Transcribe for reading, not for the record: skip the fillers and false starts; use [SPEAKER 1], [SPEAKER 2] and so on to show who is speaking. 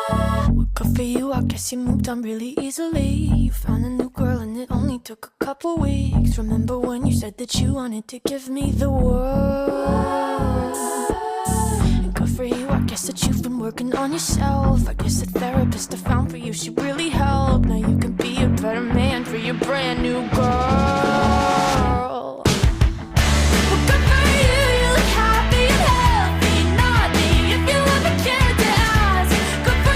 [SPEAKER 1] Well, good for you, I guess you moved on really easily. You found a new girl and it only took a couple weeks. Remember when you said that you wanted to give me the world? And good for you, I guess that you've been working on yourself. I guess the therapist I found for you, she really helped. Now you can be a better man for your brand new girl.